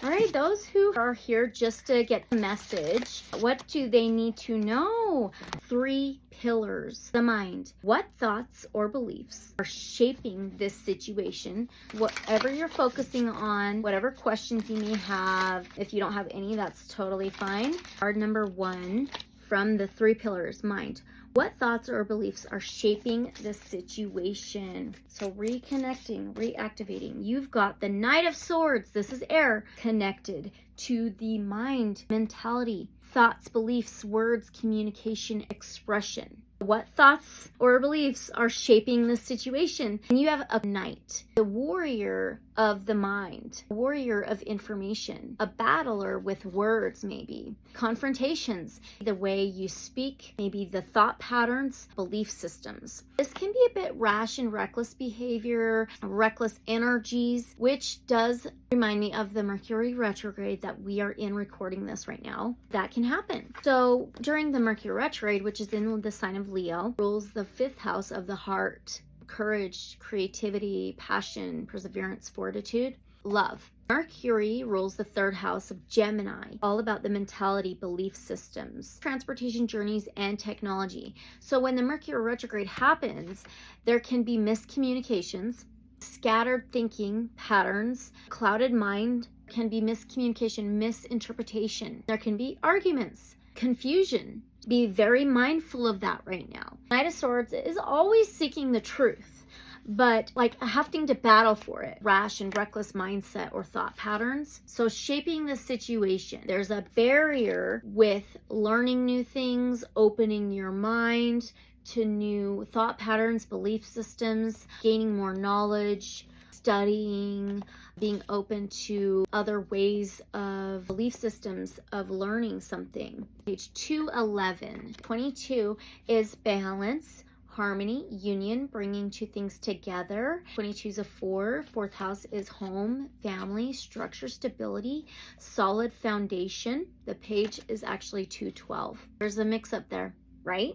All right, those who are here just to get the message, what do they need to know? 3 pillars. The mind. What thoughts or beliefs are shaping this situation? Whatever you're focusing on, whatever questions you may have, if you don't have any, that's totally fine. Card number 1 from the 3 pillars, mind. What thoughts or beliefs are shaping the situation? So reconnecting, reactivating. You've got the Knight of Swords. This is air connected to the mind, mentality, thoughts, beliefs, words, communication, expression. What thoughts or beliefs are shaping this situation? And you have a knight, the warrior of the mind, warrior of information, a battler with words, maybe confrontations, the way you speak, maybe the thought patterns, belief systems. This can be a bit rash and reckless behavior, reckless energies, which does remind me of the Mercury retrograde that we are in recording this right now. That can happen. So during the Mercury retrograde, which is in the sign of Leo, rules the 5th house of the heart, courage, creativity, passion, perseverance, fortitude, love. Mercury rules the 3rd house of Gemini, all about the mentality, belief systems, transportation journeys, and technology. So when the Mercury retrograde happens, there can be miscommunications, scattered thinking patterns, clouded mind, can be miscommunication, misinterpretation. There can be arguments, confusion. Be very mindful of that right now. Knight of Swords is always seeking the truth, but like having to battle for it. Rash and reckless mindset or thought patterns. So shaping the situation. There's a barrier with learning new things, opening your mind to new thought patterns, belief systems, gaining more knowledge, studying, being open to other ways of belief systems of learning something. Page 211. 22 is balance, harmony, union, bringing two things together. 22 is a 4. 4th house is home, family, structure, stability, solid foundation. The page is actually 212. There's a mix up there, right?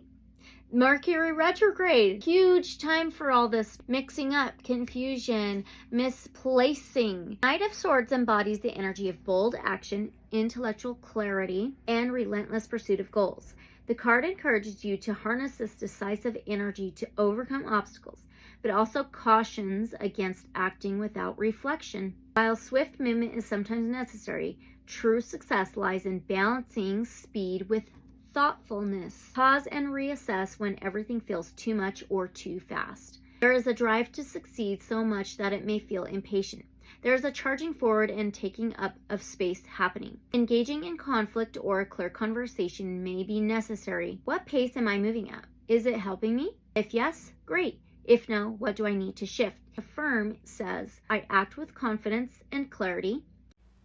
Mercury retrograde, huge time for all this mixing up, confusion, misplacing. Knight of Swords embodies the energy of bold action, intellectual clarity, and relentless pursuit of goals. The card encourages you to harness this decisive energy to overcome obstacles, but also cautions against acting without reflection. While swift movement is sometimes necessary, true success lies in balancing speed with thoughtfulness. Pause and reassess when everything feels too much or too fast. There is a drive to succeed so much that it may feel impatient. There is a charging forward and taking up of space happening. Engaging in conflict or a clear conversation may be necessary. What pace am I moving at? Is it helping me? If yes, great. If no, what do I need to shift? Affirm says, I act with confidence and clarity.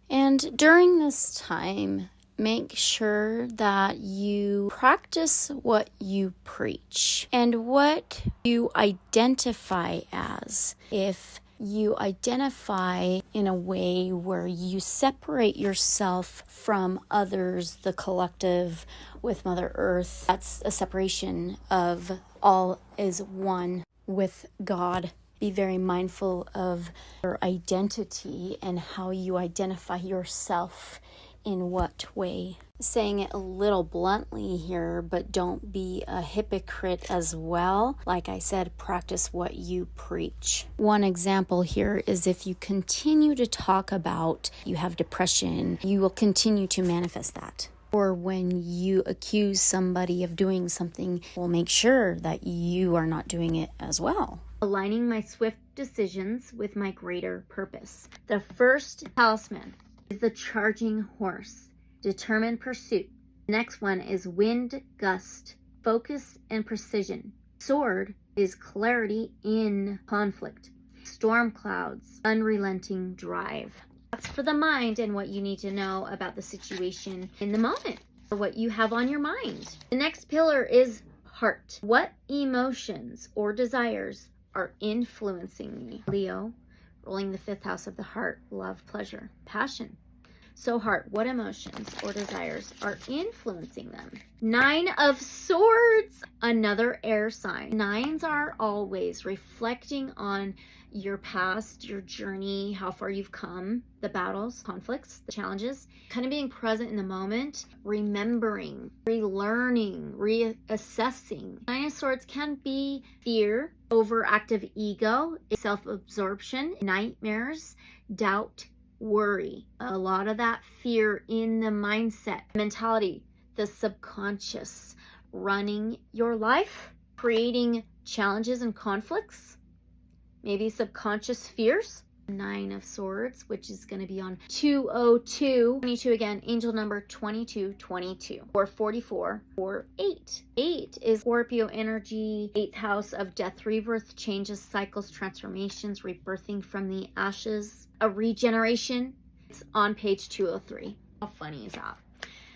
And during this time, make sure that you practice what you preach and what you identify as. If you identify in a way where you separate yourself from others, the collective, with Mother Earth, that's a separation of all is one with God. Be very mindful of your identity and how you identify yourself in what way. Saying it a little bluntly here, but don't be a hypocrite as well. Like I said, practice what you preach. One example here is if you continue to talk about you have depression, you will continue to manifest that. Or when you accuse somebody of doing something, well, make sure that you are not doing it as well. Aligning my swift decisions with my greater purpose. The first talisman is the charging horse, determined pursuit. The next one is wind gust, focus and precision. Sword is clarity in conflict. Storm clouds, unrelenting drive. That's for the mind and what you need to know about the situation in the moment, or what you have on your mind. The next pillar is heart. What emotions or desires are influencing me? Leo, ruling the 5th house of the heart, love, pleasure, passion. So heart, what emotions or desires are influencing them? 9 of Swords, another air sign. 9s are always reflecting on your past, your journey, how far you've come, the battles, conflicts, the challenges, kind of being present in the moment, remembering, relearning, reassessing. 9 of Swords can be fear, overactive ego, self-absorption, nightmares, doubt, worry. A lot of that fear in the mindset, mentality, the subconscious, running your life, creating challenges and conflicts, maybe subconscious fears. 9 of Swords, which is going to be on 202. 22 again, angel number 2222 or 44 or 8. 8 is Scorpio energy, 8th house of death, rebirth, changes, cycles, transformations, rebirthing from the ashes, a regeneration. It's on page 203. How funny is that?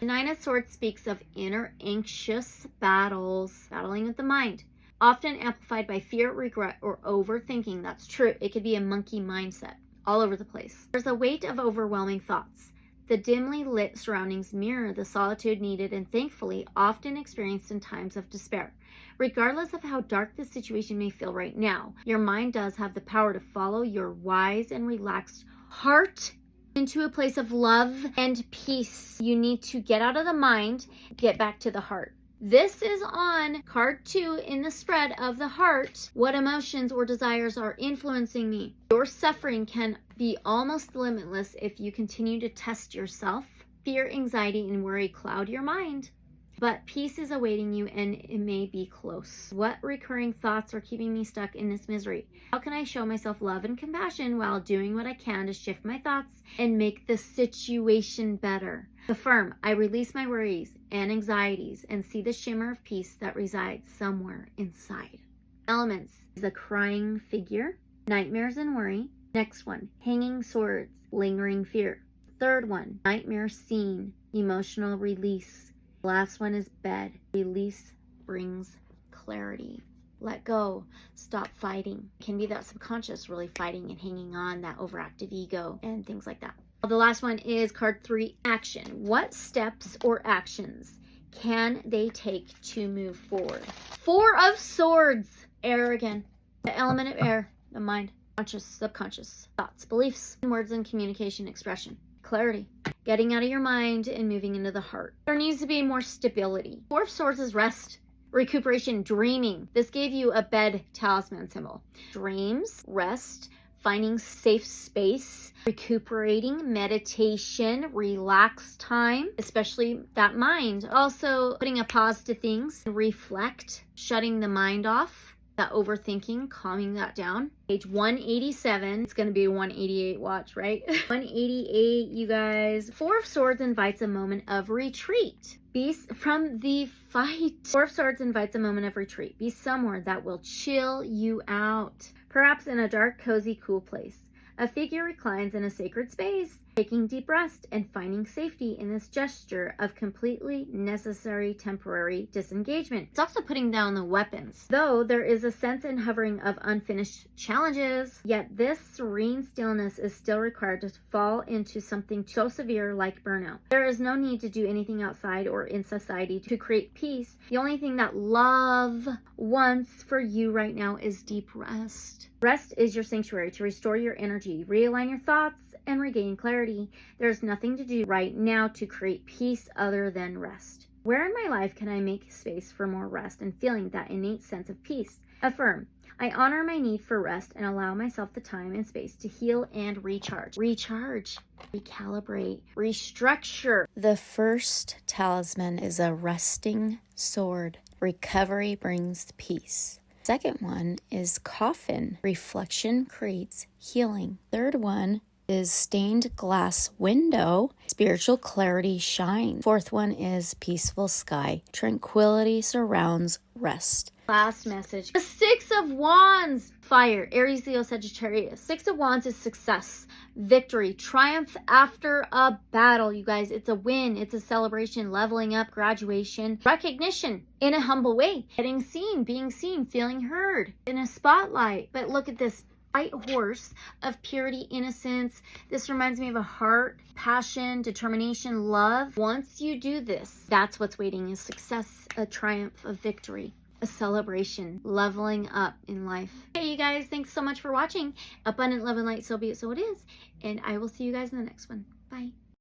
9 of Swords speaks of inner anxious battles, battling with the mind, often amplified by fear, regret, or overthinking. That's true. It could be a monkey mindset all over the place. There's a weight of overwhelming thoughts. The dimly lit surroundings mirror the solitude needed and thankfully often experienced in times of despair. Regardless of how dark the situation may feel right now, your mind does have the power to follow your wise and relaxed heart into a place of love and peace. You need to get out of the mind, get back to the heart. This is on card 2 in the spread of the heart. What emotions or desires are influencing me? Your suffering can be almost limitless if you continue to test yourself. Fear, anxiety, and worry cloud your mind, but peace is awaiting you and it may be close. What recurring thoughts are keeping me stuck in this misery? How can I show myself love and compassion while doing what I can to shift my thoughts and make the situation better? Affirm, I release my worries and anxieties and see the shimmer of peace that resides somewhere inside. Elements, the crying figure, nightmares and worry. Next one, hanging swords, lingering fear. Third one, nightmare scene, emotional release. Last one is bed. Release brings clarity. Let go. Stop fighting. It can be that subconscious really fighting and hanging on, that overactive ego and things like that. The last one is card 3, action. What steps or actions can they take to move forward? 4 of Swords, air again. The element of air, the mind, conscious, subconscious, thoughts, beliefs, words, and communication expression. Clarity. Getting out of your mind and moving into the heart. There needs to be more stability. 4 of Swords is rest, recuperation, dreaming. This gave you a bed talisman symbol. Dreams, rest, finding safe space, recuperating, meditation, relax time, especially that mind. Also putting a pause to things, reflect, shutting the mind off, that overthinking, calming that down. Page 187, it's going to be 188 watch, right? 188, you guys. 4 of Swords invites a moment of retreat. Be from the fight. 4 of Swords invites a moment of retreat. Be somewhere that will chill you out. Perhaps in a dark, cozy, cool place. A figure reclines in a sacred space, taking deep rest and finding safety in this gesture of completely necessary temporary disengagement. It's also putting down the weapons. Though there is a sense in hovering of unfinished challenges, yet this serene stillness is still required to fall into something so severe like burnout. There is no need to do anything outside or in society to create peace. The only thing that love wants for you right now is deep rest. Rest is your sanctuary to restore your energy, realign your thoughts, and regain clarity. There's nothing to do right now to create peace other than rest. Where in my life can I make space for more rest and feeling that innate sense of peace? Affirm, I honor my need for rest and allow myself the time and space to heal and recharge. Recharge, recalibrate, restructure. The first talisman is a resting sword. Recovery brings peace. Second one is coffin. Reflection creates healing. Third one is stained glass window. Spiritual clarity shines. Fourth one is peaceful sky. Tranquility surrounds rest. Last message. The 6 of Wands. Fire. Aries, Leo, Sagittarius. 6 of Wands is success, victory, triumph after a battle. You guys, it's a win. It's a celebration, leveling up, graduation, recognition in a humble way, getting seen, being seen, feeling heard in a spotlight. But look at this white horse of purity, innocence. This reminds me of a heart, passion, determination, love. Once you do this, that's what's waiting, is success, a triumph, a victory, a celebration, leveling up in life. Hey, you guys, thanks so much for watching. Abundant love and light, so be it, so it is. And I will see you guys in the next one. Bye.